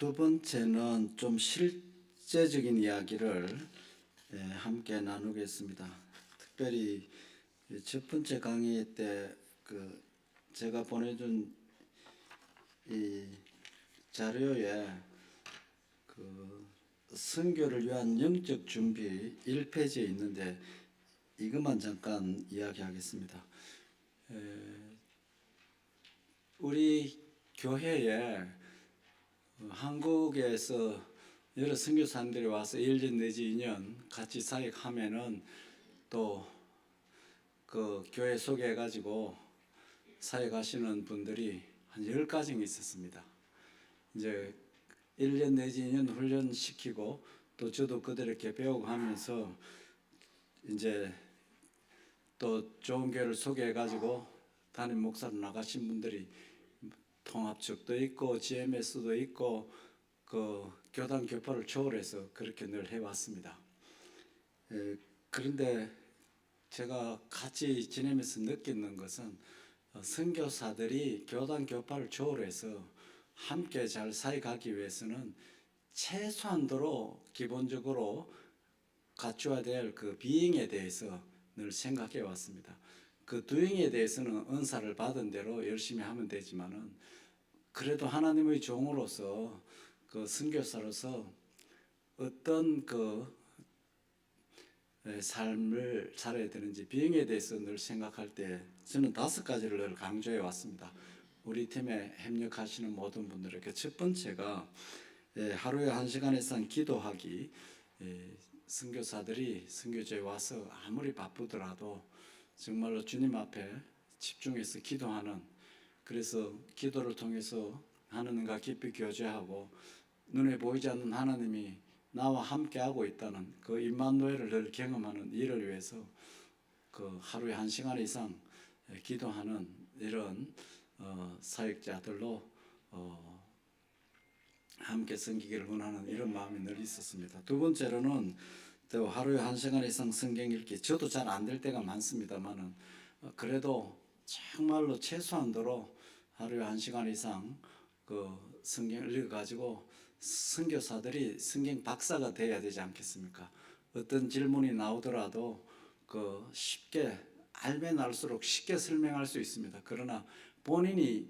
두 번째는 좀 실제적인 이야기를 함께 나누겠습니다. 특별히 첫 번째 강의 때 제가 보내준 이 자료에 선교를 위한 영적 준비 1페이지에 있는데 이것만 잠깐 이야기하겠습니다. 우리 교회에 한국에서 여러 선교사님들이 와서 1년 내지 2년 같이 사역하면은 또 그 교회 소개해가지고 사역하시는 분들이 한 10가정이 있었습니다. 이제 1년 내지 2년 훈련시키고 또 저도 그들에게 배우고 하면서 이제 또 좋은 교회를 소개해가지고 담임 목사로 나가신 분들이 통합축도 있고 GMS도 있고 그 교단 교파를 초월해서 그렇게 늘 해왔습니다. 그런데 제가 같이 지내면서 느끼는 것은 선교사들이 교단 교파를 초월해서 함께 잘 사역하기 위해서는 최소한도로 기본적으로 갖춰야 될 그 비행에 대해서 늘 생각해 왔습니다. 그 doing에 대해서는 은사를 받은 대로 열심히 하면 되지만은 그래도 하나님의 종으로서 그 선교사로서 어떤 그 삶을 살아야 되는지 비행에 대해서 늘 생각할 때 저는 5가지를 늘 강조해 왔습니다. 우리 팀에 협력하시는 모든 분들에게 첫 번째가 하루에 1시간 이상 기도하기. 선교사들이 선교지에 와서 아무리 바쁘더라도 정말로 주님 앞에 집중해서 기도하는, 그래서 기도를 통해서 하나님과 깊이 교제하고 눈에 보이지 않는 하나님이 나와 함께하고 있다는 그 임마누엘을 늘 경험하는 이를 위해서 그 하루에 1시간 이상 기도하는 이런 사역자들로 함께 섬기기를 원하는 이런 마음이 늘 있었습니다. 두 번째로는 또 하루에 1시간 이상 성경 읽기. 저도 잘 안 될 때가 많습니다만은 그래도 정말로 최소한도로 하루에 1시간 이상 그 성경을 읽어가지고 선교사들이 성경 박사가 돼야 되지 않겠습니까? 어떤 질문이 나오더라도 그 쉽게 알면 알수록 쉽게 설명할 수 있습니다. 그러나 본인이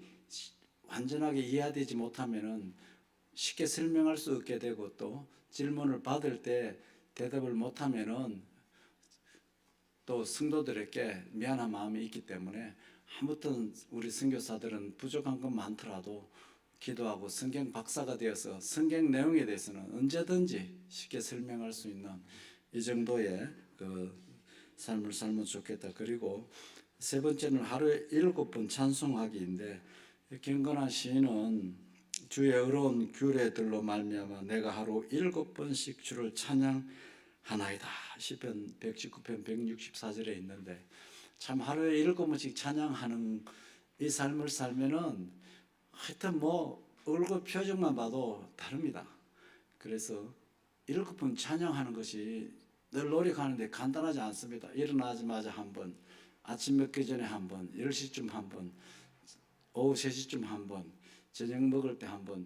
완전하게 이해되지 못하면은 쉽게 설명할 수 없게 되고 또 질문을 받을 때 대답을 못하면은 또 성도들에게 미안한 마음이 있기 때문에 아무튼 우리 선교사들은 부족한 건 많더라도 기도하고 성경 박사가 되어서 성경 내용에 대해서는 언제든지 쉽게 설명할 수 있는 이 정도의 그 삶을 살면 좋겠다. 그리고 세 번째는 하루에 7번 찬송하기인데 경건한 시인은 주의 의로운 규례들로 말미암아 내가 하루 7번씩 주를 찬양하나이다. 시편 119편 164절에 있는데 참 하루에 7번씩 찬양하는 이 삶을 살면은 하여튼 뭐 얼굴 표정만 봐도 다릅니다. 그래서 7번 찬양하는 것이 늘 노력하는데 간단하지 않습니다. 일어나자마자 한 번, 아침 먹기 전에 한 번, 10시쯤 한 번, 오후 3시쯤 한 번, 저녁 먹을 때 한 번,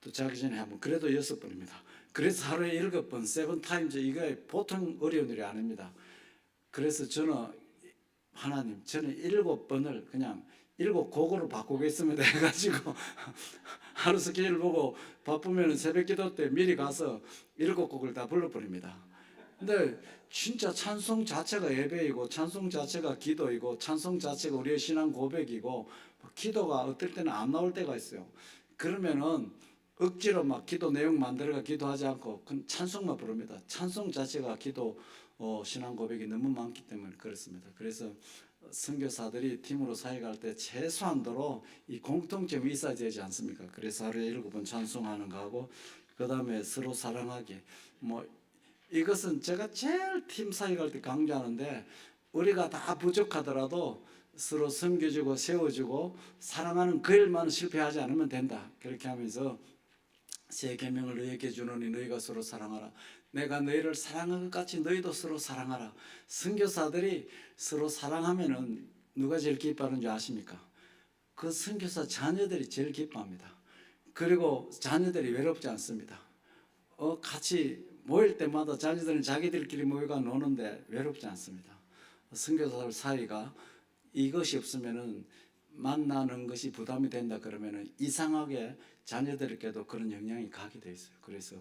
또 자기 전에 한 번, 그래도 6번입니다. 그래서 하루에 7번, 7타임즈, 이거 보통 어려운 일이 아닙니다. 그래서 저는 하나님, 저는 7번을 그냥 7곡으로 바꾸겠습니다 해가지고 하루 스케줄 보고 바쁘면 새벽 기도 때 미리 가서 7곡을 다 불러버립니다. 근데 진짜 찬송 자체가 예배이고 찬송 자체가 기도이고 찬송 자체가 우리의 신앙 고백이고 기도가 어떨 때는 안 나올 때가 있어요. 그러면은 억지로 막 기도 내용 만들어가 기도하지 않고 찬송만 부릅니다. 찬송 자체가 기도 신앙 고백이 너무 많기 때문에 그렇습니다. 그래서 선교사들이 팀으로 사역할 때 최소한도로 이 공통점이 있어야 되지 않습니까? 그래서 하루에 7번 찬송하는 거하고 그 다음에 서로 사랑하기. 뭐 이것은 제가 제일 팀 사역할 때 강조하는데 우리가 다 부족하더라도 서로 섬겨주고 세워주고 사랑하는 그 일만 실패하지 않으면 된다. 그렇게 하면서 새 계명을 너희에게 주노니 너희가 서로 사랑하라. 내가 너희를 사랑한 것 같이 너희도 서로 사랑하라. 선교사들이 서로 사랑하면은 누가 제일 기뻐하는 줄 아십니까? 그 선교사 자녀들이 제일 기뻐합니다. 그리고 자녀들이 외롭지 않습니다. 같이 모일 때마다 자녀들은 자기들끼리 모여가 노는데 외롭지 않습니다. 선교사들 사이가 이것이 없으면은 만나는 것이 부담이 된다 그러면은 이상하게 자녀들에게도 그런 영향이 가게 돼 있어요. 그래서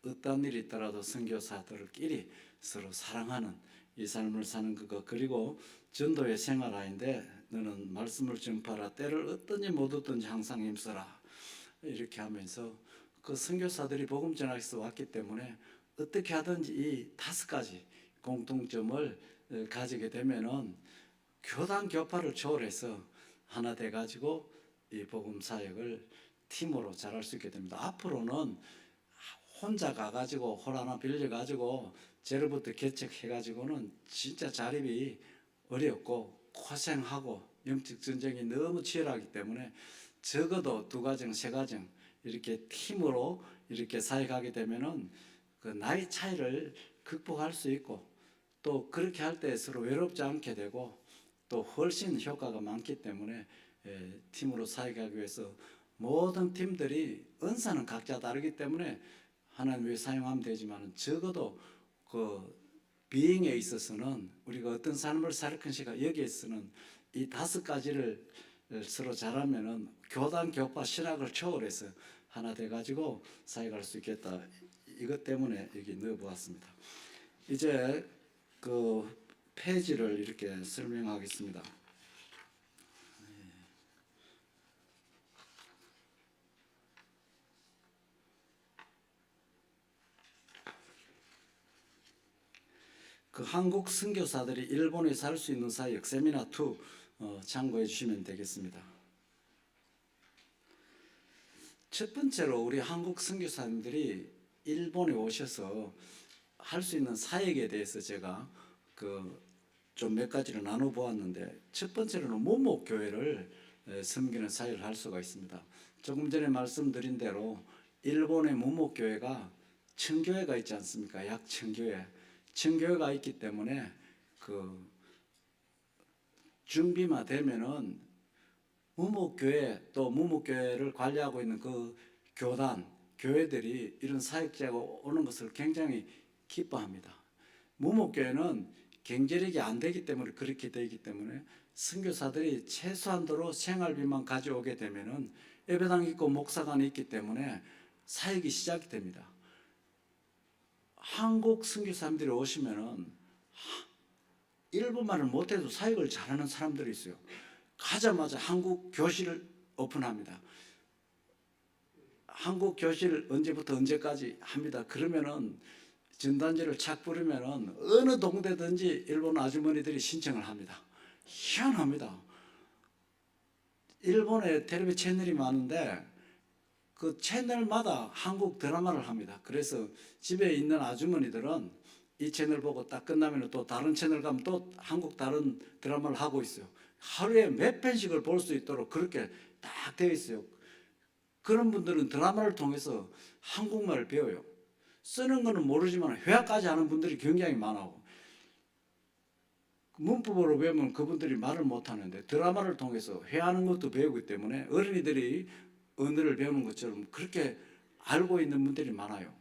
어떤 일이 있더라도 선교사들끼리 서로 사랑하는 이 삶을 사는 것, 그리고 전도의 생활하인데 너는 말씀을 전파하라, 때를 얻든지 못 얻든지 항상 힘써라, 이렇게 하면서 그 선교사들이 복음 전하기서 왔기 때문에 어떻게 하든지 이 5가지 공통점을 가지게 되면은 교단 교파를 초월해서 하나 돼 가지고 이 복음 사역을 팀으로 잘할 수 있게 됩니다. 앞으로는 혼자 가가지고 홀 하나 빌려가지고 제로부터 개척해가지고는 진짜 자립이 어렵고 고생하고 영적 전쟁이 너무 치열하기 때문에 적어도 2가정, 3가정 이렇게 팀으로 이렇게 사역하게 되면은 그 나이 차이를 극복할 수 있고, 또 그렇게 할 때 서로 외롭지 않게 되고 또 훨씬 효과가 많기 때문에 팀으로 사역하기 위해서 모든 팀들이 은사는 각자 다르기 때문에 하나님 왜 사용하면 되지만 적어도 그 비행에 있어서는 우리가 어떤 삶을 살 것인가 여기에서는 이 5가지를 서로 잘하면은 교단 교파 신학을 초월해서 하나 돼 가지고 사역할 수 있겠다. 이것 때문에 여기 넣어 보았습니다. 이제 그 페이지를 이렇게 설명하겠습니다. 그 한국 선교사들이 일본에 살 수 있는 사역 세미나 2 참고해 주시면 되겠습니다. 첫 번째로 우리 한국 선교사님들이 일본에 오셔서 할 수 있는 사역에 대해서 제가 좀 몇 가지를 나눠 보았는데, 첫 번째로는 모목교회를 섬기는 사역을 할 수가 있습니다. 조금 전에 말씀드린 대로 일본의 모목교회가 1000교회가 있지 않습니까? 약 1000교회. 1000교회가 있기 때문에 그 준비만 되면은 무목교회, 또 무목교회를 관리하고 있는 그 교단, 교회들이 이런 사역자가 오는 것을 굉장히 기뻐합니다. 무목교회는 경제력이 안 되기 때문에 그렇게 되기 때문에 선교사들이 최소한도로 생활비만 가져오게 되면은 예배당 있고 목사관이 있기 때문에 사역이 시작이 됩니다. 한국 선교사님들이 오시면은 일본말을 못해도 사역을 잘하는 사람들이 있어요. 가자마자 한국 교실을 오픈합니다. 한국 교실 언제부터 언제까지 합니다. 그러면은 전단지를 착 뿌리면은 어느 동네든지 일본 아주머니들이 신청을 합니다. 희한합니다. 일본에 텔레비 채널이 많은데 그 채널마다 한국 드라마를 합니다. 그래서 집에 있는 아주머니들은 이 채널 보고 딱 끝나면 또 다른 채널 가면 또 한국 다른 드라마를 하고 있어요. 하루에 몇 편씩을 볼 수 있도록 그렇게 딱 되어 있어요. 그런 분들은 드라마를 통해서 한국말을 배워요. 쓰는 거는 모르지만 회화까지 하는 분들이 굉장히 많아요. 문법으로 배우면 그분들이 말을 못하는데 드라마를 통해서 회화하는 것도 배우기 때문에 어린이들이 언어를 배우는 것처럼 그렇게 알고 있는 분들이 많아요.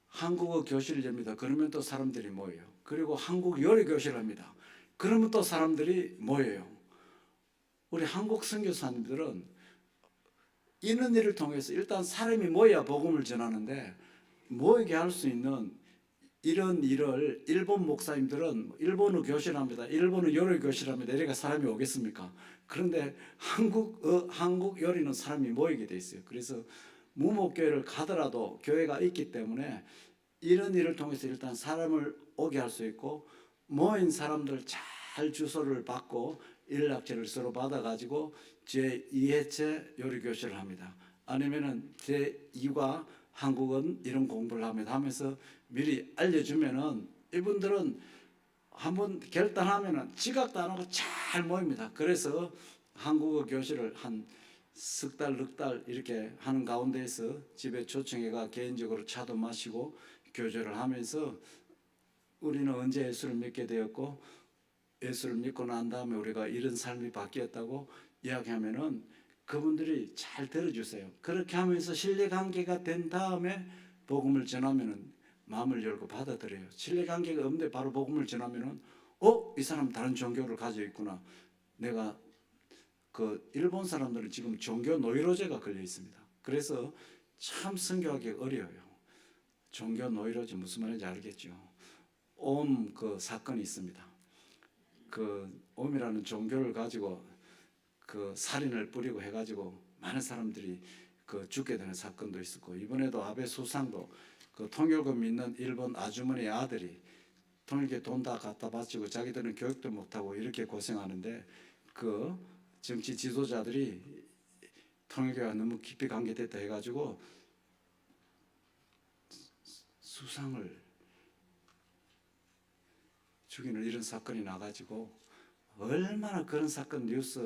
한국어 교실을 엽니다. 그러면 또 사람들이 모여요. 그리고 한국 요리 교실을 합니다. 그러면 또 사람들이 모여요. 우리 한국 선교사님들은 이런 일을 통해서 일단 사람이 모여야 복음을 전하는데, 모이게 할 수 있는 이런 일을 일본 목사님들은 일본어 교실합니다. 일본어 요리 교실합니다. 이래가 사람이 오겠습니까? 그런데 한국 요리는 사람이 모이게 돼 있어요. 그래서 무목교회를 가더라도 교회가 있기 때문에 이런 일을 통해서 일단 사람을 오게 할 수 있고, 모인 사람들 잘 주소를 받고 연락처를 서로 받아가지고 제2회체 요리교실을 합니다. 아니면은 제2과 한국은 이런 공부를 합니다 하면서 미리 알려주면은 이분들은 한번 결단하면은 지각도 안 하고 잘 모입니다. 그래서 한국어 교실을 한 석 달, 넉 달 이렇게 하는 가운데에서 집에 초청해가 개인적으로 차도 마시고 교제를 하면서 우리는 언제 예수를 믿게 되었고 예수를 믿고 난 다음에 우리가 이런 삶이 바뀌었다고 이야기하면은 그분들이 잘 들어주세요. 그렇게 하면서 신뢰관계가 된 다음에 복음을 전하면은 마음을 열고 받아들여요. 신뢰관계가 없는데 바로 복음을 전하면은 이 사람 다른 종교를 가지고 있구나. 내가 그 일본 사람들은 지금 종교 노이로제가 걸려 있습니다. 그래서 참 선교하기 어려워요. 종교 노이로제 무슨 말인지 알겠죠? 옴 그 사건이 있습니다. 그 옴이라는 종교를 가지고 그 살인을 뿌리고 해가지고 많은 사람들이 그 죽게 되는 사건도 있었고, 이번에도 아베 수상도 그 통일교 믿는 일본 아주머니 아들이 통일교에 돈 다 갖다 바치고 자기들은 교육도 못하고 이렇게 고생하는데 그 정치 지도자들이 통일교와 너무 깊이 관계됐다 해가지고 수상을 죽이는 이런 사건이 나가지고 얼마나 그런 사건 뉴스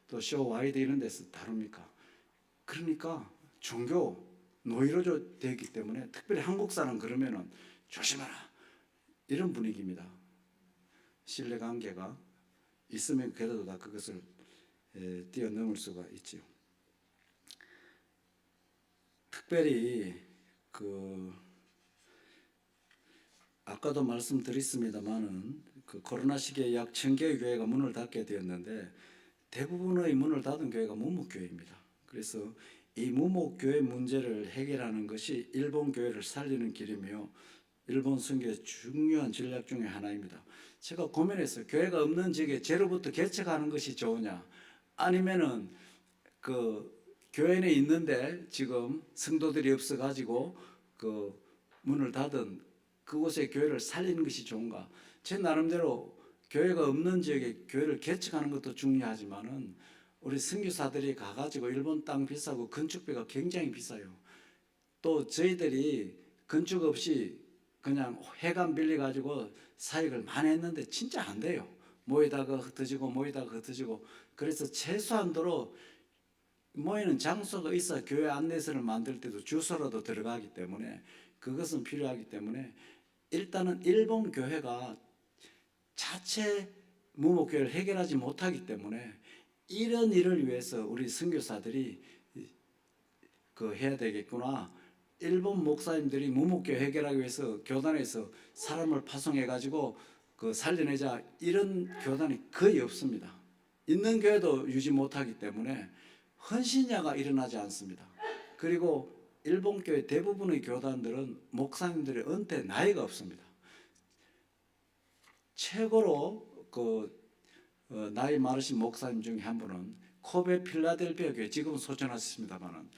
또 쇼 와이드 이런 데서 다룹니까? 그러니까 종교 노이로제 되기 때문에 특별히 한국 사람 그러면은 조심하라 이런 분위기입니다. 신뢰관계가 있으면 그래도 다 그것을 뛰어넘을 수가 있지요. 특별히 그 아까도 말씀드렸습니다만은 그 코로나 시기에 약 1000개의 교회가 문을 닫게 되었는데 대부분의 문을 닫은 교회가 무목교회입니다. 그래서 이 무목교회 문제를 해결하는 것이 일본 교회를 살리는 길이며 일본 선교의 중요한 전략 중에 하나입니다. 제가 고민했어요. 교회가 없는 지역에 제로부터 개척하는 것이 좋으냐, 아니면은 그 교회는 있는데 지금 성도들이 없어가지고 그 문을 닫은 그곳의 교회를 살리는 것이 좋은가? 제 나름대로 교회가 없는 지역에 교회를 개척하는 것도 중요하지만은 우리 선교사들이 가가지고 일본 땅 비싸고 건축비가 굉장히 비싸요. 또 저희들이 건축 없이 그냥 회관 빌려가지고 사역을 많이 했는데 진짜 안 돼요. 모이다가 흩어지고 모이다가 흩어지고. 그래서 최소한도로 모이는 장소가 있어야 교회 안내서를 만들 때도 주소라도 들어가기 때문에 그것은 필요하기 때문에 일단은 일본 교회가 자체 무목교회를 해결하지 못하기 때문에 이런 일을 위해서 우리 선교사들이 그 해야 되겠구나. 일본 목사님들이 무목교회 해결하기 위해서 교단에서 사람을 파송해 가지고 그 살려내자 이런 교단이 거의 없습니다. 있는 교회도 유지 못하기 때문에 헌신야가 일어나지 않습니다. 그리고 일본 교회 대부분의 교단들은 목사님들의 은퇴 나이가 없습니다. 최고로 그 나이 많으신 목사님 중에 한 분은 코베 필라델피아 교회 지금은 소천하셨습니다만은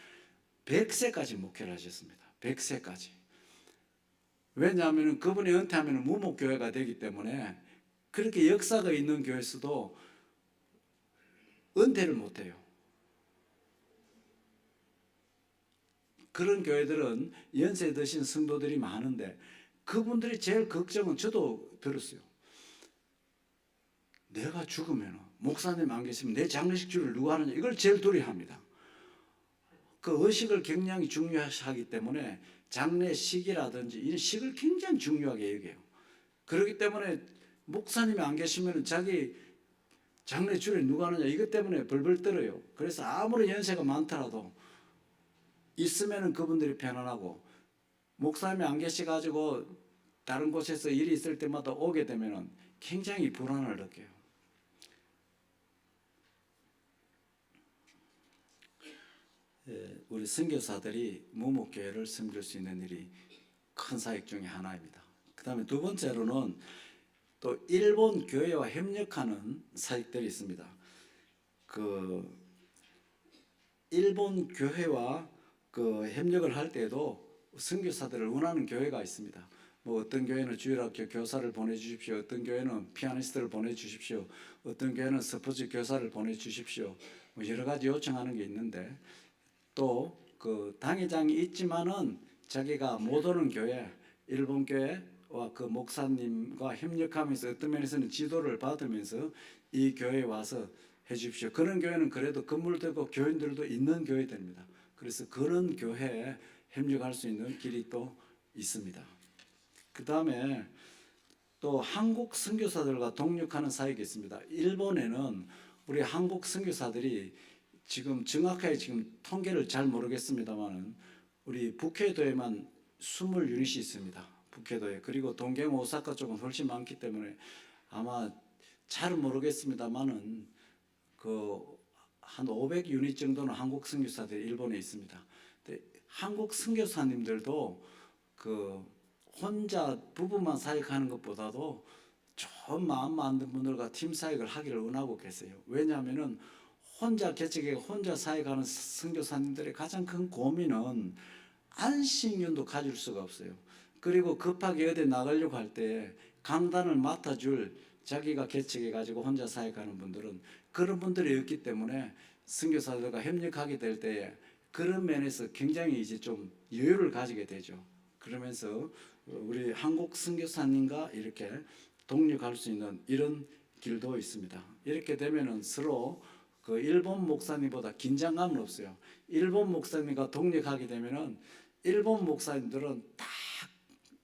100세까지 목회를 하셨습니다. 100세까지. 왜냐하면 그분이 은퇴하면 무목교회가 되기 때문에 그렇게 역사가 있는 교회에서도 은퇴를 못해요. 그런 교회들은 연세 드신 성도들이 많은데 그분들이 제일 걱정은 저도 들었어요. 내가 죽으면 목사님 안 계시면 내 장례식주를 누가 하느냐, 이걸 제일 두려워합니다. 그 의식을 굉장히 중요하기 때문에 장례식이라든지 이런 식을 굉장히 중요하게 여겨요. 그렇기 때문에 목사님이 안 계시면 자기 장례주를 누가 하느냐 이것 때문에 벌벌 떨어요. 그래서 아무리 연세가 많더라도 있으면 그분들이 편안하고, 목사님이 안 계셔가지고 다른 곳에서 일이 있을 때마다 오게 되면 굉장히 불안을 느껴요. 우리 선교사들이 무목교회를 섬길 수 있는 일이 큰 사역 중에 하나입니다. 그 다음에 두 번째로는 또 일본 교회와 협력하는 사역들이 있습니다. 그 일본 교회와 그 협력을 할 때도 선교사들을 원하는 교회가 있습니다. 뭐 어떤 교회는 주일학교 교사를 보내주십시오. 어떤 교회는 피아니스트를 보내주십시오. 어떤 교회는 스포츠 교사를 보내주십시오. 뭐 여러 가지 요청하는 게 있는데, 또 그 당회장이 있지만은 자기가 못 오는 교회, 일본 교회와 그 목사님과 협력하면서 어떤 면에서는 지도를 받으면서 이 교회에 와서 해주십시오. 그런 교회는 그래도 건물도 있고 교인들도 있는 교회들입니다. 그래서 그런 교회에 협력할 수 있는 길이 또 있습니다. 그 다음에 또 한국 선교사들과 동력하는 사역이 있습니다. 일본에는 우리 한국 선교사들이 지금 정확하게 지금 통계를 잘 모르겠습니다만은 우리 북해도에만 20유닛이 있습니다. 북해도에. 그리고 동경, 오사카 쪽은 훨씬 많기 때문에 아마 잘은 모르겠습니다만은 그 한 500유닛 정도는 한국 선교사들이 일본에 있습니다. 근데 한국 선교사님들도 그 혼자 부부만 사역하는 것보다도 좋은 마음 만든 분들과 팀 사역을 하기를 원하고 계세요. 왜냐하면은 혼자 개척에 혼자 사역하는 선교사님들의 가장 큰 고민은 안식년도 가질 수가 없어요. 그리고 급하게 어디 나가려고 할 때 강단을 맡아줄 자기가 개척해 가지고 혼자 사역하는 분들은 그런 분들이 없기 때문에 선교사들과 협력하게 될 때에 그런 면에서 굉장히 이제 좀 여유를 가지게 되죠. 그러면서 우리 한국 선교사님과 이렇게 동력할 수 있는 이런 길도 있습니다. 이렇게 되면은 서로 그 일본 목사님보다 긴장감은 없어요. 일본 목사님과 동력하게 되면은 일본 목사님들은 딱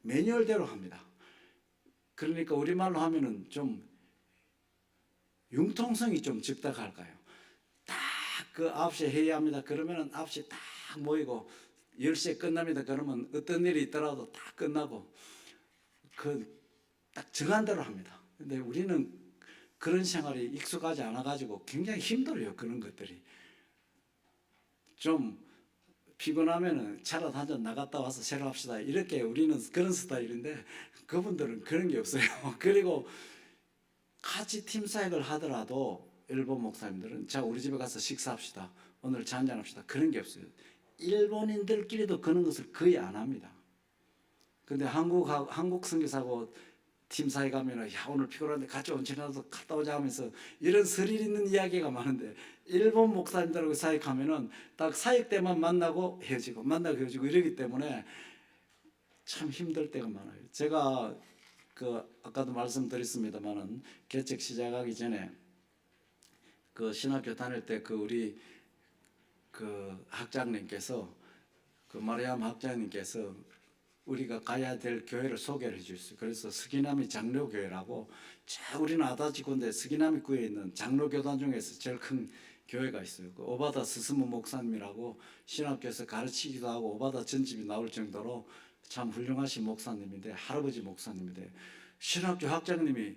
매뉴얼대로 합니다. 그러니까 우리말로 하면은 좀 융통성이 좀 적다 할까요? 딱 그 9시에 회의합니다. 그러면은 9시에 딱 모이고 10시에 끝납니다. 그러면 어떤 일이 있더라도 다 끝나고 그 딱 정한 대로 합니다. 근데 우리는 그런 생활이 익숙하지 않아 가지고 굉장히 힘들어요. 그런 것들이. 좀 피곤하면은 차라도 한잔 나갔다 와서 새로 합시다. 이렇게 우리는 그런 스타일인데 그분들은 그런 게 없어요. 그리고 같이 팀 사역을 하더라도 일본 목사님들은 자 우리 집에 가서 식사합시다. 오늘 차 한잔 합시다. 그런 게 없어요. 일본인들끼리도 그런 것을 거의 안 합니다. 근데 한국 선교사고 팀 사회 가면은 야 오늘 피곤한데 같이 온천이라도 갔다 오자 하면서 이런 스릴 있는 이야기가 많은데 일본 목사님들하고 사역하면은 딱 사역 때만 만나고 헤어지고 만나고 헤어지고 이러기 때문에 참 힘들 때가 많아요. 제가 그 아까도 말씀드렸습니다만은 개척 시작하기 전에 그 신학교 다닐 때 그 우리 그 학장님께서 그 마리암 학장님께서 우리가 가야 될 교회를 소개를 해주셨어요. 그래서 스기나미 장로교회라고 우리는 아다지구인데 스기나미 구에 있는 장로교단 중에서 제일 큰 교회가 있어요. 그 오바다 스스무 목사님이라고 신학교에서 가르치기도 하고 오바다 전집이 나올 정도로 참 훌륭하신 목사님인데 할아버지 목사님인데 신학교 학장님이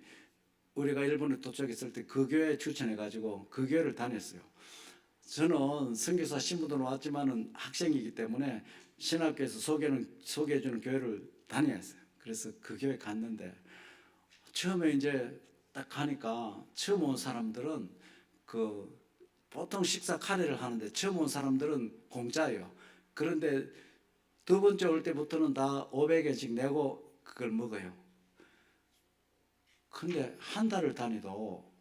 우리가 일본에 도착했을 때 그 교회 추천해가지고 그 교회를 다녔어요. 저는 선교사 신분으로 왔지만은 학생이기 때문에 신학교에서 소개해주는 교회를 다녔어요. 그래서 그 교회 갔는데 처음에 이제 딱 가니까 처음 온 사람들은 그 보통 식사 카레를 하는데 처음 온 사람들은 공짜예요. 그런데 두 번째 올 때부터는 다 500엔씩 내고 그걸 먹어요. 근데 한 달을 다니도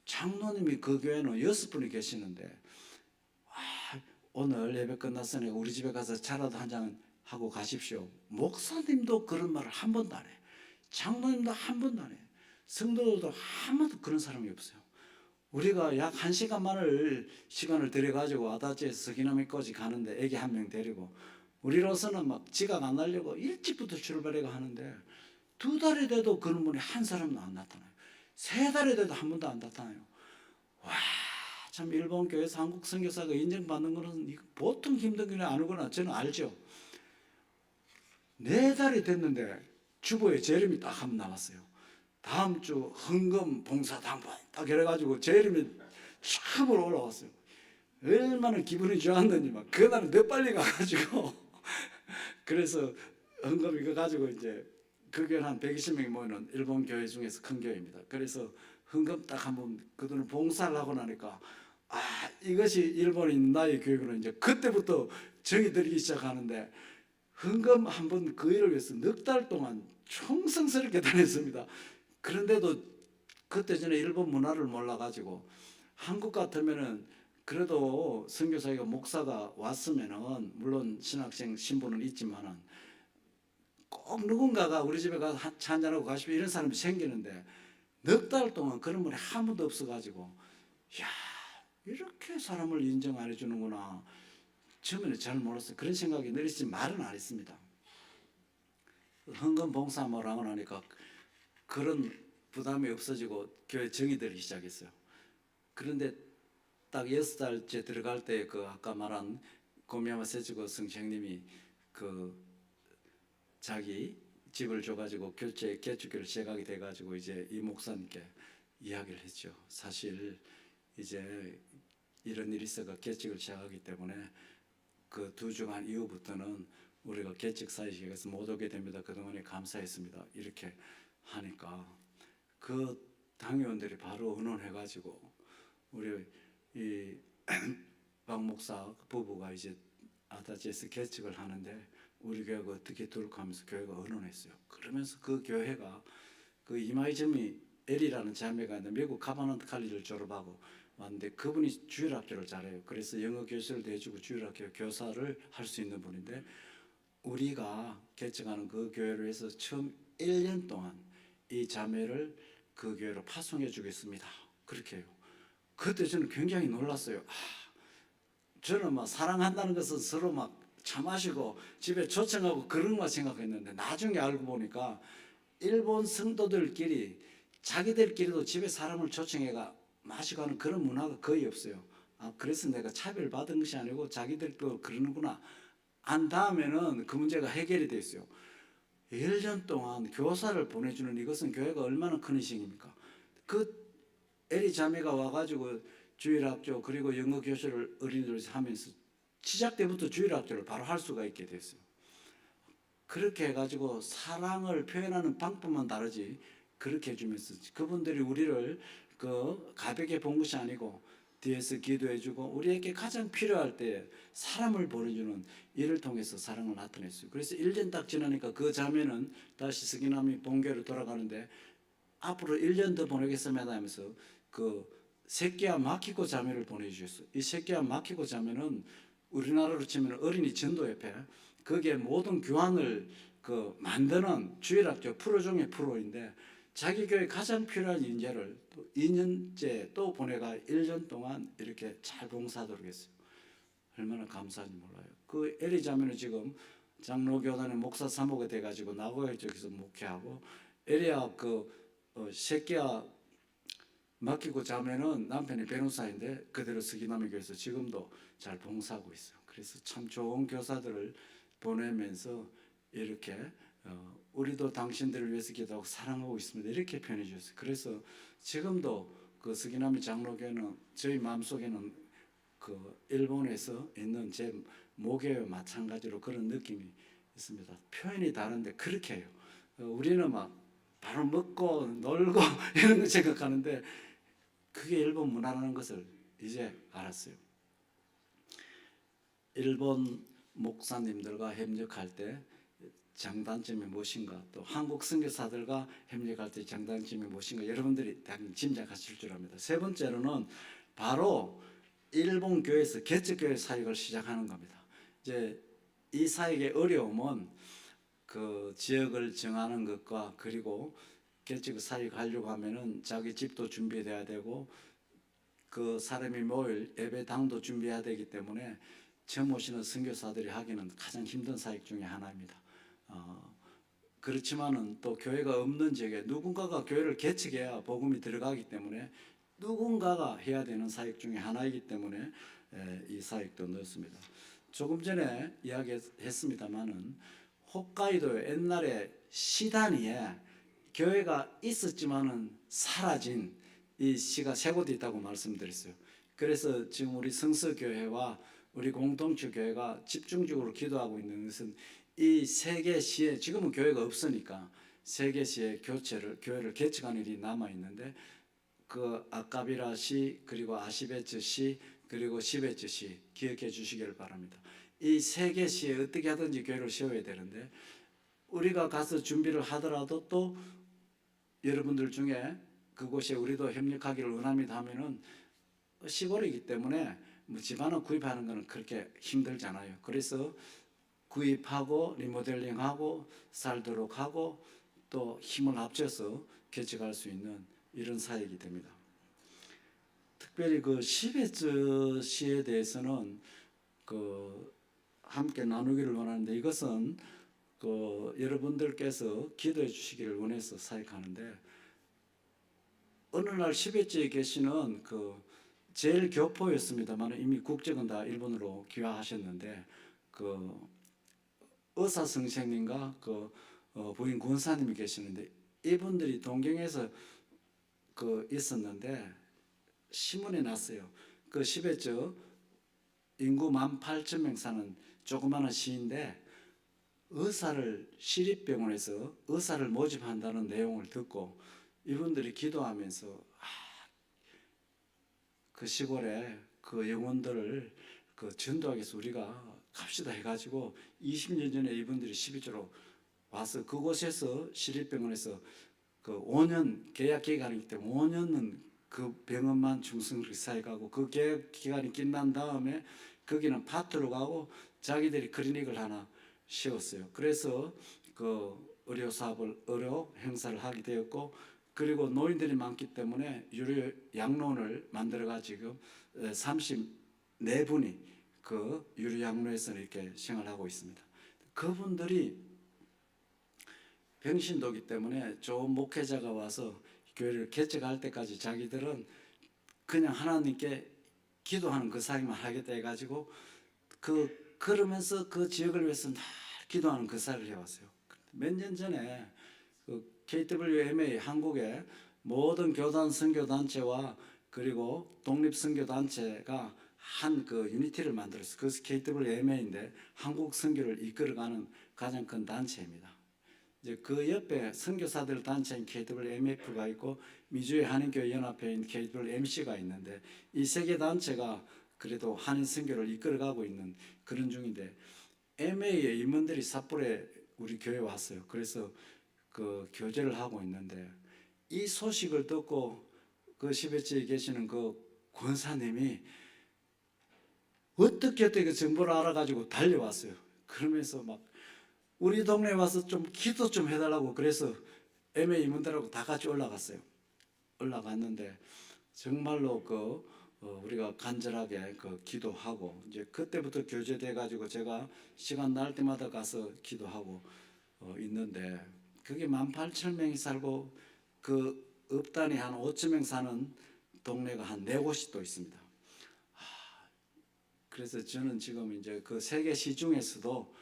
장로님이 그 교회는 6분이 계시는데 오늘 예배 끝났으니 우리 집에 가서 차라도 한 잔 하고 가십시오. 목사님도 그런 말을 한 번도 안 해. 장로님도 한 번도 안 해. 성도들도 한 번도 그런 사람이 없어요. 우리가 약 1시간만을 시간을 들여가지고 아다지에서 서기나미까지 가는데 애기 한 명 데리고 우리로서는 막 지각 안 하려고 일찍부터 출발해가 하는데 2달이 돼도 그런 분이 한 사람도 안 나타나요. 3달이 돼도 한 번도 안 나타나요. 와, 참 일본 교회에서 한국 선교사가 인정받는 것은 보통 힘든 게 아니구나. 저는 알죠. 4달이 됐는데 주보에 재림이 딱 한 번 나왔어요. 다음 주 헌금 봉사 당번 딱 이래가지고 재림이 처음으로 올라왔어요. 얼마나 기분이 좋았는지 막 그날은 더 빨리 가가지고 그래서 헌금 이거 가지고 이제 그 교회는 한 120명이 모이는 일본 교회 중에서 큰 교회입니다. 그래서 헌금 딱 한번 그들은 봉사를 하고 나니까 이것이 일본인 나의 교육으로 이제 그때부터 정이 들기 시작하는데 헌금 한번 그 일을 위해서 넉 달 동안 충성스럽게 다녔습니다. 그런데도 그때 전에 일본 문화를 몰라가지고 한국 같으면은 그래도 선교사가 목사가 왔으면은 물론 신학생 신분은 있지만은 꼭 누군가가 우리 집에 가서 차 한잔하고 가십시오 이런 사람이 생기는데 넉 달 동안 그런 분이 한 번도 없어가지고 야 이렇게 사람을 인정 안 해주는구나. 처음에는 잘 몰랐어요. 그런 생각이 늘었지 말은 안 했습니다. 헌금 봉사를 하고 나니까 그런 부담이 없어지고 교회 정이 들기 시작했어요. 그런데 딱 6살째 들어갈 때 그 아까 말한 고미야마 세츠고 선생님이 그 자기 집을 줘가지고 개축교를 시작하게 돼가지고 이제 이 목사님께 이야기를 했죠. 사실 이제 이런 일이 있어가 개축을 시작하기 때문에 그 2주간 이후부터는 우리가 개축 사이식에서 못 오게 됩니다. 그동안에 감사했습니다. 이렇게 하니까 그 당회원들이 바로 의논해가지고 우리 이 박 목사 부부가 이제 아다지에서 개축을 하는데 우리 교회가 어떻게 둘까 하면서 교회가 의논했어요. 그러면서 그 교회가 그 이마이점이 엘이라는 자매가 있는데 미국 카바넌트 칼리지를 졸업하고 왔는데 그분이 주일학교를 잘해요. 그래서 영어 교실도 해주고 주일학교 교사를 할 수 있는 분인데 우리가 개척하는 그 교회를 해서 처음 1년 동안 이 자매를 그 교회로 파송해 주겠습니다. 그렇게 해요. 그때 저는 굉장히 놀랐어요. 저는 막 사랑한다는 것은 서로 막 차 마시고 집에 초청하고 그런 것만 생각했는데 나중에 알고 보니까 일본 성도들끼리 자기들끼리도 집에 사람을 초청해가 마시고 하는 그런 문화가 거의 없어요. 그래서 내가 차별받은 것이 아니고 자기들도 그러는구나. 안 다음에는 그 문제가 해결이 됐어요. 1년 동안 교사를 보내주는 이것은 교회가 얼마나 큰 희생입니까? 그 에리 자매가 와가지고 주일학교 그리고 영어 교실을 어린이들이 하면서 시작 때부터 주일학교를 바로 할 수가 있게 됐어요. 그렇게 해가지고 사랑을 표현하는 방법만 다르지 그렇게 해주면서 그분들이 우리를 그 가볍게 본 것이 아니고 뒤에서 기도해주고 우리에게 가장 필요할 때 사람을 보내주는 일을 통해서 사랑을 나타냈어요. 그래서 1년 딱 지나니까 그 자매는 다시 스기나미 본교로 돌아가는데 앞으로 1년 더 보내겠습니다 하면서 그 새끼야 마키코 자매를 보내주셨어요. 이 새끼야 마키코 자매는 우리나라로 치면 어린이 전도협회 거기에 모든 교환을 그 만드는 주일학교 프로 중에 프로인데 자기 교회 가장 필요한 인재를 또 2년째 또 보내가 1년 동안 이렇게 잘 봉사하도록 했어요. 얼마나 감사한지 몰라요. 그 에리 자매는 지금 장로교단의 목사 사모가 돼가지고 나고야 쪽에서 목회하고 에리야 새끼야 맡기고 자매는 남편이 변호사인데 그대로 스기나미 교회에서 지금도 잘 봉사하고 있어요. 그래서 참 좋은 교사들을 보내면서 이렇게 우리도 당신들을 위해서 기도하고 사랑하고 있습니다. 이렇게 표현해 주셨어요. 그래서 지금도 그 스기나미 장로교회는 저희 마음속에는 그 일본에서 있는 제 모교와 마찬가지로 그런 느낌이 있습니다. 표현이 다른데 그렇게 해요. 우리는 막 바로 먹고 놀고 이런 거 생각하는데 그게 일본 문화라는 것을 이제 알았어요. 일본 목사님들과 협력할 때 장단점이 무엇인가, 또 한국 선교사들과 협력할 때 장단점이 무엇인가 여러분들이 당연히 짐작하실 줄 압니다. 세 번째로는 바로 일본 교회에서 개척교회 사역을 시작하는 겁니다. 이제 이 사역의 어려움은 그 지역을 정하는 것과 그리고 개척 사역하려고 하면은 자기 집도 준비돼야 되고 그 사람이 모일 예배당도 준비해야 되기 때문에 처음 오시는 선교사들이 하기는 가장 힘든 사역 중에 하나입니다. 그렇지만은 또 교회가 없는 지역에 누군가가 교회를 개척해야 복음이 들어가기 때문에 누군가가 해야 되는 사역 중에 하나이기 때문에 이 사역도 넣었습니다. 조금 전에 이야기했습니다마는 홋카이도에 옛날에 시다니에 교회가 있었지만은 사라진 이 시가 세 곳 있다고 말씀드렸어요. 그래서 지금 우리 성서교회와 우리 공동체 교회가 집중적으로 기도하고 있는 것은 이 세 개 시에 지금은 교회가 없으니까 세 개 시의 교회를 개척하는 일이 남아 있는데 그 아까비라 시 그리고 아시베츠 시 그리고 시베츠 시 기억해 주시기를 바랍니다. 이 세 개 시에 어떻게 하든지 교회를 세워야 되는데 우리가 가서 준비를 하더라도 또 여러분들 중에 그곳에 우리도 협력하기를 원합니다 하면은 시골이기 때문에 뭐 집 하나 구입하는 것은 그렇게 힘들잖아요. 그래서 구입하고 리모델링하고 살도록 하고 또 힘을 합쳐서 개척할 수 있는 이런 사역이 됩니다. 특별히 그 시베츠 시에 대해서는 그 함께 나누기를 원하는데 이것은 그 여러분들께서 기도해 주시기를 원해서 사역하는데 어느 날 시베츠에 계시는 그 제일 교포였습니다만 이미 국적은 다 일본으로 귀화하셨는데 그 의사 선생님과 그 부인 권사님이 계시는데 이분들이 동경에서 그 있었는데 신문에 났어요. 그 시베저 인구 18,000명 사는 조그마한 시인데 의사를 시립병원에서 의사를 모집한다는 내용을 듣고 이분들이 기도하면서 그 시골에 그 영혼들을 그 전도하기 위해서 우리가 갑시다 해가지고 20년 전에 이분들이 12조로 와서 그곳에서 시립병원에서 그 5년 계약 기간이기 때문에 5년은 그 병원만 충성스럽게 사역하고 그 계약 기간이 끝난 다음에 거기는 파트로 가고 자기들이 클리닉을 하나 세웠어요. 그래서 그 의료 행사를 하게 되었고 그리고 노인들이 많기 때문에 유료 양로원을 만들어가지고 34분이 그 유료 양로에서 이렇게 생활하고 있습니다. 그분들이 병신도기 때문에 좋은 목회자가 와서 교회를 개척할 때까지 자기들은 그냥 하나님께 기도하는 그 사역만 하겠다 해가지고 그러면서 그 지역을 위해서 늘 기도하는 그 사역을 해왔어요. 몇 년 전에 그 KWMA 한국의 모든 교단 선교단체와 그리고 독립 선교단체가 한 그 유니티를 만들었어요. 그것이 KWMA인데 한국 선교를 이끌어가는 가장 큰 단체입니다. 이제 그 옆에 선교사들 단체인 KWMF가 있고 미주의 한인교회 연합회인 KWMC가 있는데 이 세 개 단체가 그래도 한인 선교를 이끌어가고 있는 그런 중인데 MA의 임원들이 삿포로에 우리 교회에 왔어요. 그래서 그 교제를 하고 있는데 이 소식을 듣고 그 시베지에 계시는 그 권사님이 어떻게 그 정보를 알아가지고 달려왔어요. 그러면서 막 우리 동네에 와서 좀 기도 좀 해달라고 그래서 MA 임원들하고 다 같이 올라갔어요. 올라갔는데 정말로 우리가 간절하게 그 기도하고 이제 그때부터 교제돼 가지고 제가 시간 날 때마다 가서 기도하고 있는데 그게 18,000명이 살고 그 읍단이 한 5,000명 사는 동네가 한 4곳이 또 있습니다. 그래서 저는 지금 이제 그 세계 시중에서도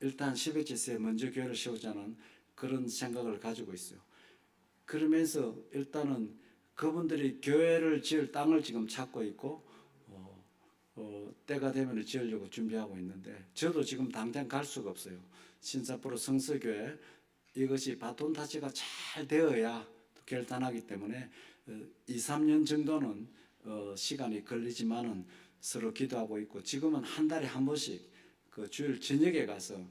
일단 시베지스에 먼저 교회를 세우자는 그런 생각을 가지고 있어요. 그러면서 일단은 그분들이 교회를 지을 땅을 지금 찾고 있고 때가 되면 지으려고 준비하고 있는데 저도 지금 당장 갈 수가 없어요. 신사포로 성서교회 이것이 바톤 타치가 잘 되어야 결단하기 때문에 2, 3년 정도는 시간이 걸리지만은 서로 기도하고 있고 지금은 한 달에 한 번씩 그 주일 저녁에 가서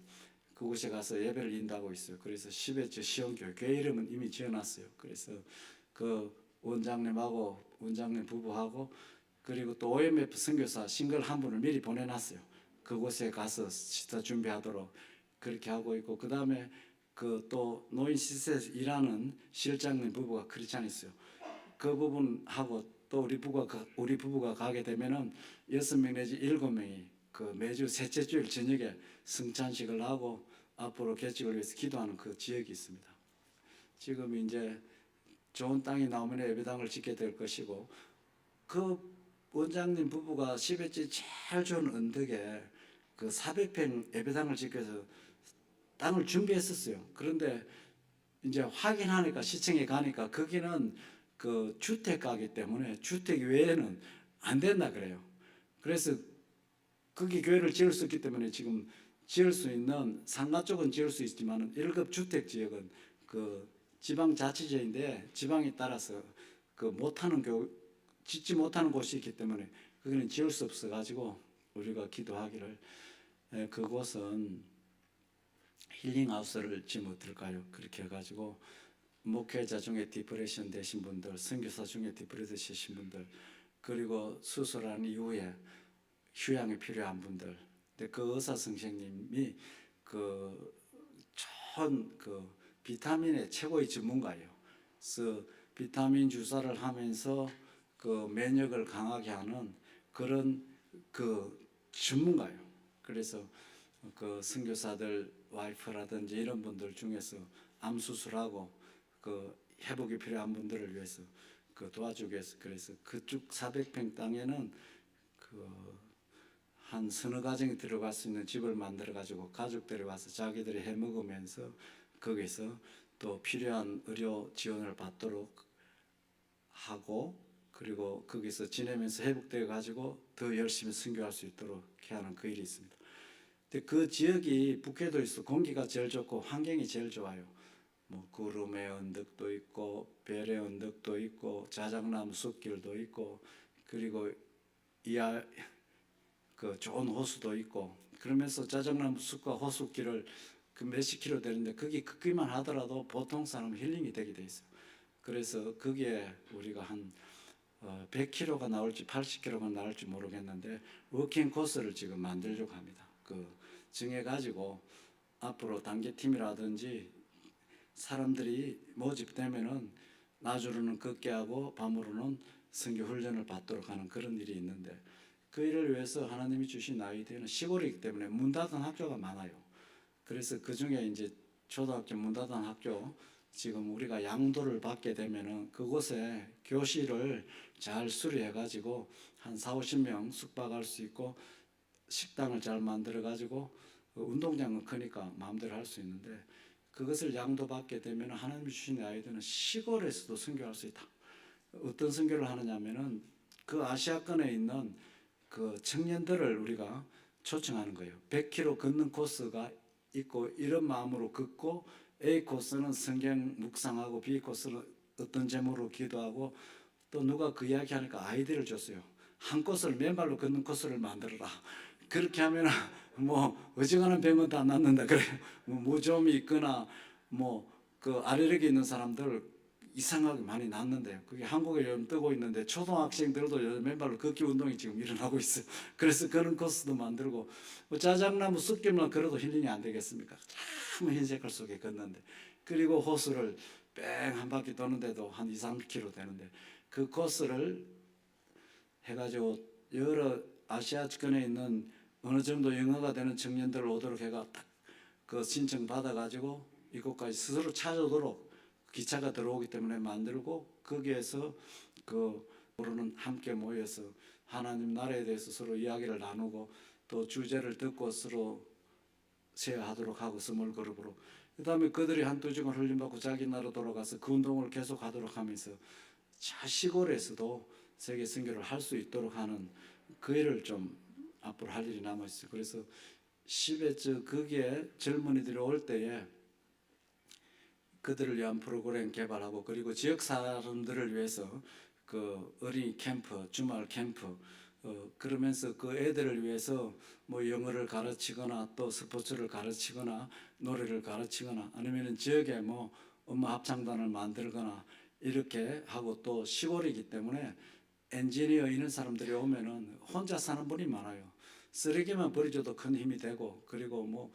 그곳에 가서 예배를 인도하고 있어요. 그래서 시베지 시온교회 교회 이름은 이미 지어놨어요. 그래서 그 원장님하고 원장님 부부하고 그리고 또 OMF 선교사 싱글 한 분을 미리 보내놨어요. 그곳에 가서 시타 준비하도록 그렇게 하고 있고 그 다음에 그 또 노인 시설에서 일하는 실장님 부부가 크리스찬이었어요. 그 부분하고 또 우리 부부가 가게 되면은 6명 내지 7명이 그 매주 셋째 주일 저녁에 성찬식을 하고 앞으로 개척을 위해서 기도하는 그 지역이 있습니다. 지금 이제 좋은 땅이 나오면 예배당을 짓게 될 것이고 그 원장님 부부가 시베지 제일 좋은 언덕에 그 400평 예배당을 짓기 위해서 땅을 준비했었어요. 그런데 이제 확인하니까 시청에 가니까 거기는 그 주택가기 때문에 주택 외에는 안 된다 그래요. 그래서 거기 교회를 지을 수 있기 때문에 지금 지을 수 있는 상가 쪽은 지을 수 있지만 1급 주택 지역은 그 지방자치제인데 지방에 따라서 그 못하는 짓지 못하는 곳이 있기 때문에 거기는 지을 수 없어 가지고 우리가 기도하기를 그곳은 힐링하우스를 지면 어떨까요? 그렇게 해가지고 목회자 중에 디프레션 되신 분들, 선교사 중에 디프레션 되신 분들, 그리고 수술한 이후에 휴양이 필요한 분들, 근데 그 의사 선생님이 좋은 비타민의 최고의 전문가예요. 그래서 비타민 주사를 하면서 그 면역을 강하게 하는 그런 전문가예요. 그래서 그 선교사들 와이프라든지 이런 분들 중에서 암 수술하고 그 회복이 필요한 분들을 위해서 그 도와주기 위해서 그래서 그쪽 400평 땅에는 그 한 서너 가정이 들어갈 수 있는 집을 만들어 가지고 가족들이 와서 자기들이 해 먹으면서 거기서 또 필요한 의료 지원을 받도록 하고 그리고 거기서 지내면서 회복되어 가지고 더 열심히 선교할 수 있도록 하는 그 일이 있습니다. 근데 그 지역이 북해도에서 공기가 제일 좋고 환경이 제일 좋아요. 뭐 구름의 언덕도 있고 별의 언덕도 있고 자작나무 숲길도 있고 그리고 이하 그 좋은 호수도 있고 그러면서 자작나무 숲과 호수길을 그 몇십 킬로 되는데 거기 걷기만 하더라도 보통 사람은 힐링이 되게 돼 있어요. 그래서 거기에 우리가 한 100km가 나올지 80km가 나올지 모르겠는데 워킹 코스를 지금 만들려고 합니다. 그 정해가지고 앞으로 단계팀이라든지 사람들이 모집되면은 낮으로는 걷게 하고 밤으로는 선교 훈련을 받도록 하는 그런 일이 있는데 그 일을 위해서 하나님이 주신 아이디어는 시골이기 때문에 문 닫은 학교가 많아요. 그래서 그 중에 이제 초등학교 문 닫은 학교 지금 우리가 양도를 받게 되면은 그곳에 교실을 잘 수리해 가지고 한 4, 50명 숙박할 수 있고 식당을 잘 만들어 가지고 운동장은 크니까 마음대로 할 수 있는데 그것을 양도받게 되면 하나님이 주신 아이들은 시골에서도 선교할 수 있다. 어떤 선교를 하느냐면은 그 아시아권에 있는 그 청년들을 우리가 초청하는 거예요. 100km 걷는 코스가 있고 이런 마음으로 걷고 A 코스는 성경 묵상하고 B 코스는 어떤 제목으로 기도하고 또 누가 그 이야기 하니까 아이디어를 줬어요. 한 코스를 맨발로 걷는 코스를 만들어라. 그렇게 하면 뭐 어지간한 병은 다 낫는다 그래요. 뭐 무좀이 있거나 뭐 그 알레르기 있는 사람들 이상하게 많이 낫는데요. 그게 한국에 요즘 뜨고 있는데 초등학생들도 요즘 맨발로 걷기 운동이 지금 일어나고 있어요. 그래서 그런 코스도 만들고 뭐 자작나무 숲길만 걸어도 힐링이 안 되겠습니까? 참 흰색깔 속에 걷는데 그리고 호수를 뺑 한 바퀴 도는데도 한 2, 3km 되는데 그 코스를 해가지고 여러 아시아권에 있는 어느 정도 영어가 되는 청년들을 오도록 해가 딱 그 신청 받아가지고 이곳까지 스스로 찾아오도록 기차가 들어오기 때문에 만들고 거기에서 그 우리는 함께 모여서 하나님 나라에 대해서 서로 이야기를 나누고 또 주제를 듣고 서로 쉐어하도록 하고 스몰 그룹으로 그다음에 그들이 한두 주간 훈련받고 자기 나라 돌아가서 그 운동을 계속하도록 하면서 자 시골에서도 세계 선교를 할 수 있도록 하는 그 일을 좀 앞으로 할 일이 남아 있어요. 그래서 10회 거기에 젊은이들이 올 때에 그들을 위한 프로그램 개발하고 그리고 지역 사람들을 위해서 그 어린이 캠프, 주말 캠프 그러면서 그 애들을 위해서 뭐 영어를 가르치거나 또 스포츠를 가르치거나 노래를 가르치거나 아니면은 지역에 뭐 엄마 합창단을 만들거나 이렇게 하고 또 시골이기 때문에 엔지니어 이런 사람들이 오면은 혼자 사는 분이 많아요. 쓰레기만 버려줘도 큰 힘이 되고 그리고 뭐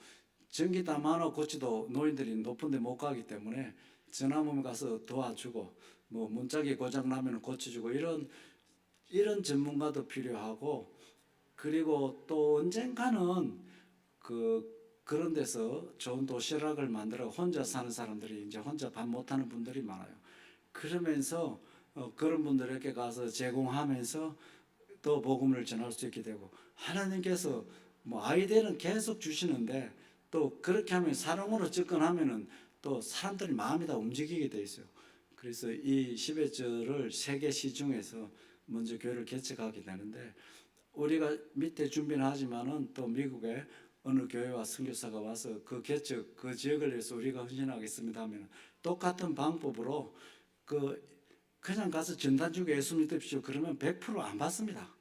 전기담 하나 고치도 노인들이 높은 데 못 가기 때문에 전화면 가서 도와주고 뭐 문짝이 고장 나면 고쳐주고 이런 전문가도 필요하고 그리고 또 언젠가는 그런 데서 좋은 도시락을 만들어 혼자 사는 사람들이 이제 혼자 밥 못하는 분들이 많아요. 그러면서 그런 분들에게 가서 제공하면서 또 복음을 전할 수 있게 되고 하나님께서 뭐 아이디어는 계속 주시는데 또 그렇게 하면 사랑으로 접근하면은 또 사람들이 마음이 다 움직이게 돼 있어요. 그래서 이 10회절을 세계 시중에서 먼저 교회를 개척하게 되는데 우리가 밑에 준비는 하지만은 또 미국에 어느 교회와 선교사가 와서 그 개척 그 지역을 위해서 우리가 헌신하겠습니다 하면 똑같은 방법으로 그냥 가서 전단 주고 예수 믿으십시오 그러면 100%안 받습니다.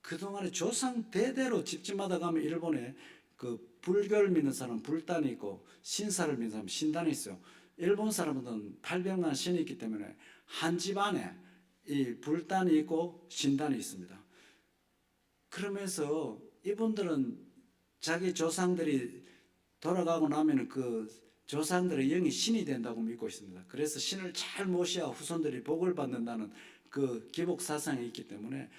그동안에 조상 대대로 집집마다 가면 일본에 그 불교를 믿는 사람은 불단이 있고 신사를 믿는 사람은 신단이 있어요. 일본 사람들은 800만 신이 있기 때문에 한 집안에 이 불단이 있고 신단이 있습니다. 그러면서 이분들은 자기 조상들이 돌아가고 나면 그 조상들의 영이 신이 된다고 믿고 있습니다. 그래서 신을 잘 모셔야 후손들이 복을 받는다는 그 기복 사상이 있기 때문에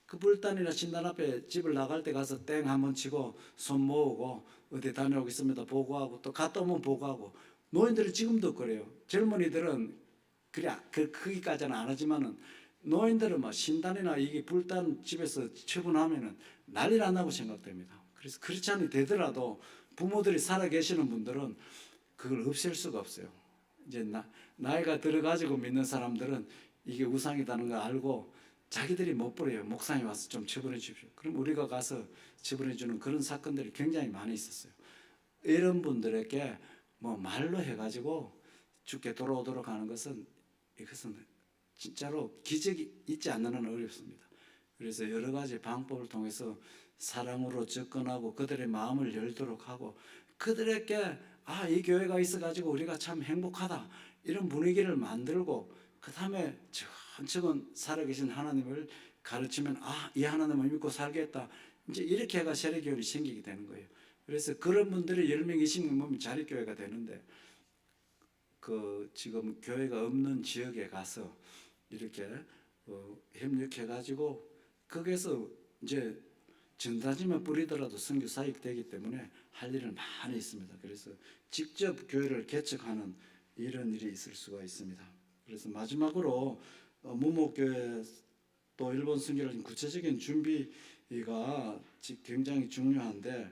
그 불단이나 신단 앞에 집을 나갈 때 가서 땡 한번 치고 손 모으고 어디 다녀오겠습니다 보고하고 또 갔다 오면 보고하고 노인들이 지금도 그래요. 젊은이들은 그래 그 크기까지는 안 하지만은 노인들은 뭐 신단이나 이게 불단 집에서 처분하면은 난리 난다고 생각됩니다. 그래서 그렇지 않이 되더라도 부모들이 살아 계시는 분들은 그걸 없앨 수가 없어요. 이제 나이가 들어가지고 믿는 사람들은 이게 우상이라는 걸 알고 자기들이 못 버려요. 목사님 와서 좀 처분해 주십시오. 그럼 우리가 가서 처분해 주는 그런 사건들이 굉장히 많이 있었어요. 이런 분들에게 뭐 말로 해가지고 죽게 돌아오도록 하는 것은 이것은 진짜로 기적이 있지 않는 한 어렵습니다. 그래서 여러 가지 방법을 통해서 사랑으로 접근하고 그들의 마음을 열도록 하고 그들에게 이 교회가 있어가지고 우리가 참 행복하다 이런 분위기를 만들고 그 다음에 천천히 살아계신 하나님을 가르치면 이 하나님을 믿고 살겠다 이제 이렇게 해가 세례교회이 생기게 되는 거예요. 그래서 그런 분들이 10명 20명 모이면 자립교회가 되는데 지금 교회가 없는 지역에 가서 이렇게 협력해가지고 거기서 이제 전단지만 뿌리더라도 선교 사역 되기 때문에 할 일은 많이 있습니다. 그래서 직접 교회를 개척하는 이런 일이 있을 수가 있습니다. 그래서 마지막으로 무목교회 또 일본 선교를 구체적인 준비가 굉장히 중요한데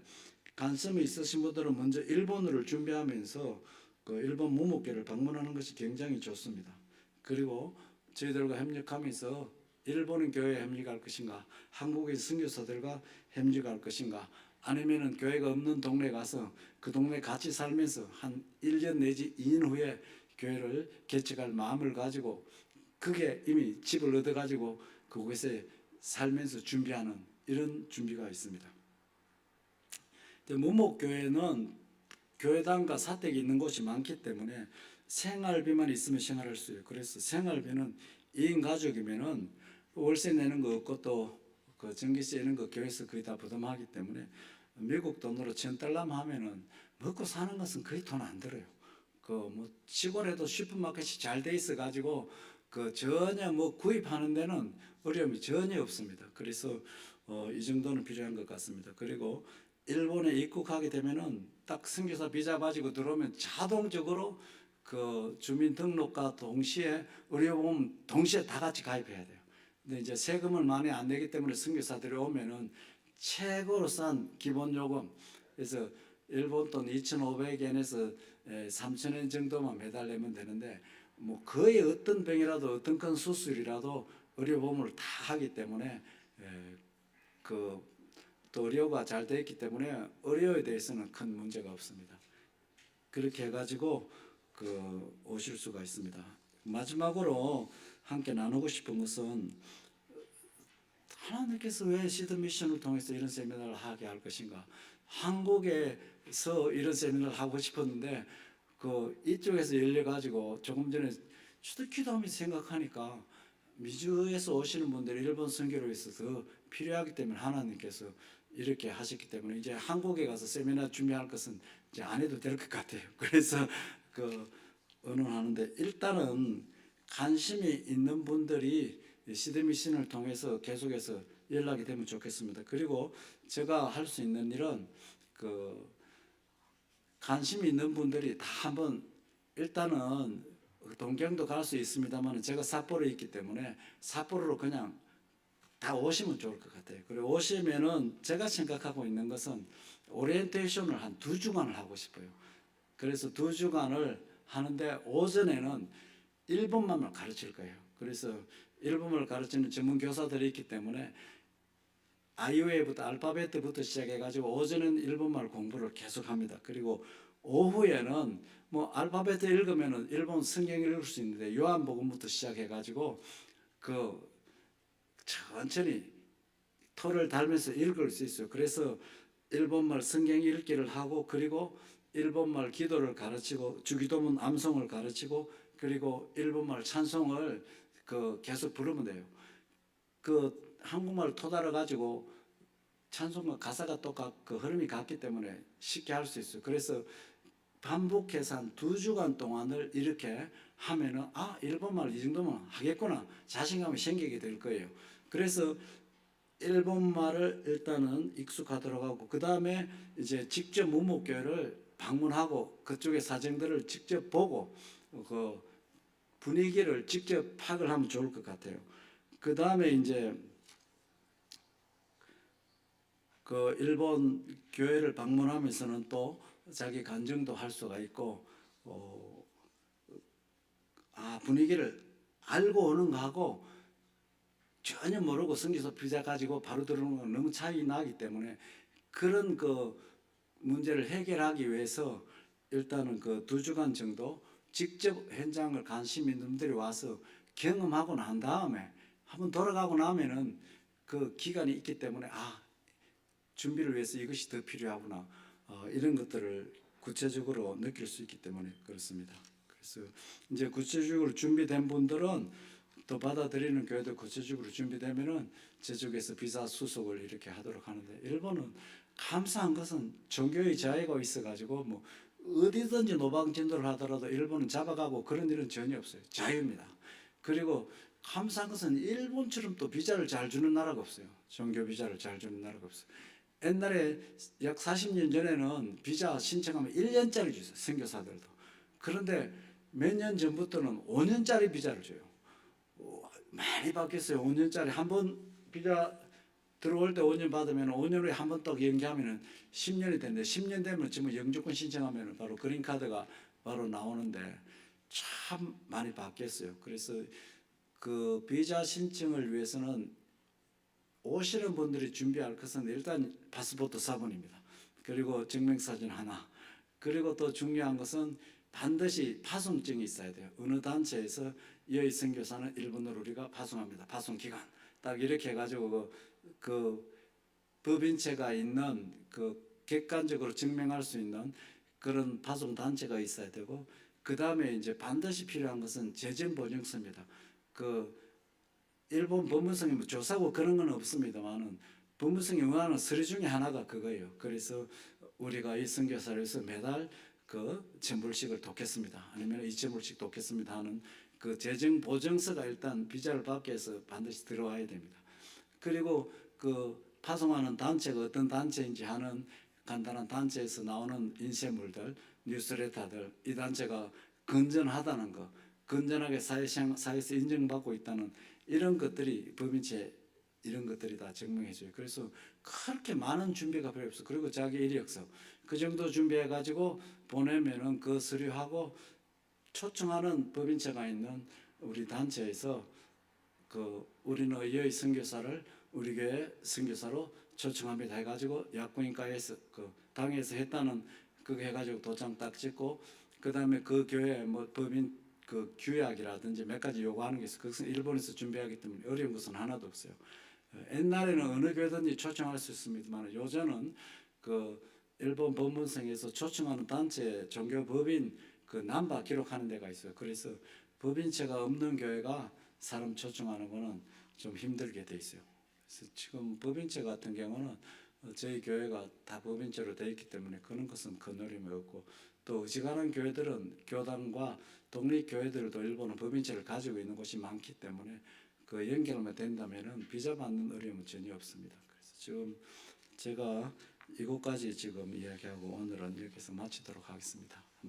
관심이 있으신 분들은 먼저 일본어를 준비하면서 그 일본 무목교회를 방문하는 것이 굉장히 좋습니다. 그리고 저희들과 협력하면서 일본인 교회에 협력할 것인가, 한국의 선교사들과 협력할 것인가, 아니면은 교회가 없는 동네 가서 그 동네 같이 살면서 한 1년 내지 2년 후에 교회를 개척할 마음을 가지고 그게 이미 집을 얻어가지고 그곳에 살면서 준비하는 이런 준비가 있습니다. 무목교회는 교회당과 사택이 있는 곳이 많기 때문에 생활비만 있으면 생활할 수 있어요. 그래서 생활비는 2인 가족이면은 월세 내는 거 없고 또 그 전기세 내는 거 교회에서 거의 다 부담하기 때문에 미국 돈으로 $1,000 하면은 먹고 사는 것은 거의 돈 안 들어요. 그 뭐 시골에도 슈퍼마켓이 잘 돼 있어 가지고 그 전혀 뭐 구입하는 데는 어려움이 전혀 없습니다. 그래서 이 정도는 필요한 것 같습니다. 그리고 일본에 입국하게 되면은 딱 선교사 비자 가지고 들어오면 자동적으로 그 주민등록과 동시에 의료보험 동시에 다 같이 가입해야 돼요. 근데 이제 세금을 많이 안 내기 때문에 선교사들이 오면은 최고로 싼 기본 요금 그래서 일본 돈 2,500엔에서 3,000엔 정도만 매달 내면 되는데 뭐 거의 어떤 병이라도 어떤 큰 수술이라도 의료보험을 다 하기 때문에 또 의료가 잘 되어 있기 때문에 의료에 대해서는 큰 문제가 없습니다. 그렇게 해가지고 오실 수가 있습니다. 마지막으로 함께 나누고 싶은 것은 하나님께서 왜 시드 미션을 통해서 이런 세미나를 하게 할 것인가? 한국에서 이런 세미나를 하고 싶었는데 이쪽에서 열려가지고 조금 전에 주도 기도하면서 생각하니까 미주에서 오시는 분들이 일본 선교로 있어서 필요하기 때문에 하나님께서 이렇게 하셨기 때문에 이제 한국에 가서 세미나 준비할 것은 이제 안 해도 될 것 같아요. 그래서 의논하는데 일단은 관심이 있는 분들이 시드미션을 통해서 계속해서 연락이 되면 좋겠습니다. 그리고 제가 할 수 있는 일은 관심이 있는 분들이 다 한번 일단은 동경도 갈 수 있습니다만 제가 삿포로에 있기 때문에 삿포로로 그냥 다 오시면 좋을 것 같아요. 그리고 오시면은 제가 생각하고 있는 것은 오리엔테이션을 한 2주간을 하고 싶어요. 그래서 2주간을 하는데 오전에는 일본말만 가르칠 거예요. 그래서 일본어를 가르치는 전문 교사들이 있기 때문에 아이웨이부터 알파벳부터 시작해가지고 오전에는 일본말 공부를 계속합니다. 그리고 오후에는 뭐 알파벳 읽으면은 일본 성경 읽을 수 있는데 요한복음부터 시작해가지고 천천히 토를 달면서 읽을 수 있어요. 그래서 일본말 성경 읽기를 하고 그리고 일본말 기도를 가르치고 주기도문 암송을 가르치고 그리고 일본말 찬송을 계속 부르면 돼요. 한국말 토달아 가지고 찬송과 가사가 똑같고 흐름이 같기 때문에 쉽게 할 수 있어요. 그래서 반복해서 한 2주간 동안을 이렇게 하면은 일본말 이 정도면 하겠구나 자신감이 생기게 될 거예요. 그래서 일본말을 일단은 익숙하도록 하고 그 다음에 이제 직접 무목교회를 방문하고 그쪽의 사정들을 직접 보고 분위기를 직접 파악을 하면 좋을 것 같아요. 그 다음에 이제 그 일본 교회를 방문하면서는 또 자기 간증도 할 수가 있고, 분위기를 알고 오는 거하고 전혀 모르고 성경서 비자 가지고 바로 들어오는 건 너무 차이 나기 때문에 그런 그 문제를 해결하기 위해서 일단은 그 2주간 정도 직접 현장을 관심 있는 분들이 와서 경험하고 난 다음에 한번 돌아가고 나면은 그 기간이 있기 때문에 준비를 위해서 이것이 더 필요하구나, 이런 것들을 구체적으로 느낄 수 있기 때문에 그렇습니다. 그래서 이제 구체적으로 준비된 분들은 또 받아들이는 교회도 구체적으로 준비되면은 제쪽에서 비자 수속을 이렇게 하도록 하는데, 일본은 감사한 것은 종교의 자유가 있어가지고 뭐 어디든지 노방 진도를 하더라도 일본은 잡아가고 그런 일은 전혀 없어요. 자유입니다. 그리고 감사한 것은 일본처럼 또 비자를 잘 주는 나라가 없어요. 종교 비자를 잘 주는 나라가 없어요. 옛날에 약 40년 전에는 비자 신청하면 1년짜리 주세요. 선교사들도. 그런데 몇 년 전부터는 5년짜리 비자를 줘요. 많이 바뀌었어요. 5년짜리 한 번 비자 들어올 때 5년 받으면 5년 후에 한 번 또 연기하면 10년이 되는데, 10년 되면 지금 영주권 신청하면 바로 그린카드가 바로 나오는데 참 많이 바뀌었어요. 그래서 그 비자 신청을 위해서는 오시는 분들이 준비할 것은 일단 파스포트 사본입니다. 그리고 증명사진 하나. 그리고 또 중요한 것은 반드시 파송증이 있어야 돼요. 어느 단체에서 여의 선교사는 일본어로 우리가 파송합니다. 파송 기간. 딱 이렇게 해가지고 그 법인체가 있는 그 객관적으로 증명할 수 있는 그런 파송 단체가 있어야 되고, 그 다음에 이제 반드시 필요한 것은 재정 보증서입니다. 그 일본 법무성이 뭐 조사고 그런 건 없습니다만은 법무성이 응하는 서류 중에 하나가 그거예요. 그래서 우리가 이 선교사를 해서 매달 그 1,000불씩을 돕겠습니다. 아니면 2,000불씩 돕겠습니다 하는 그 재정 보증서가 일단 비자를 받기 위해서 반드시 들어와야 됩니다. 그리고 그 파송하는 단체가 어떤 단체인지 하는 간단한 단체에서 나오는 인쇄물들, 뉴스레터들, 이 단체가 건전하다는 거, 건전하게 사회에서 인정받고 있다는 이런 것들이 법인체 이런 것들이 다 증명해줘요. 그래서 그렇게 많은 준비가 필요 없어. 그리고 자기 이력서 그 정도 준비해 가지고 보내면은 그 서류하고 초청하는 법인체가 있는 우리 단체에서 그 우리는 의의 선교사를 우리 교회 선교사로 초청합니다 해가지고 약국인가에서 그 당에서 했다는 그거 해가지고 도장 딱 찍고, 그 다음에 그 교회 뭐 법인 그 규약이라든지 몇 가지 요구하는 게 있어. 그것은 일본에서 준비하기 때문에 어려운 것은 하나도 없어요. 옛날에는 어느 교회든지 초청할 수 있습니다만 요즘은 그 일본 법문성에서 초청하는 단체 종교 법인 그 남바 기록하는 데가 있어요. 그래서 법인체가 없는 교회가 사람 초청하는 거는 좀 힘들게 돼 있어요. 그래서 지금 법인체 같은 경우는 저희 교회가 다 법인체로 되어 있기 때문에 그런 것은 큰 어려움이 없고, 또 어지간한 교회들은 교단과 독립교회들도 일본은 법인체를 가지고 있는 곳이 많기 때문에 그 연결만 된다면은 비자 받는 어려움은 전혀 없습니다. 그래서 지금 제가 이것까지 지금 이야기하고 오늘은 여기서 마치도록 하겠습니다.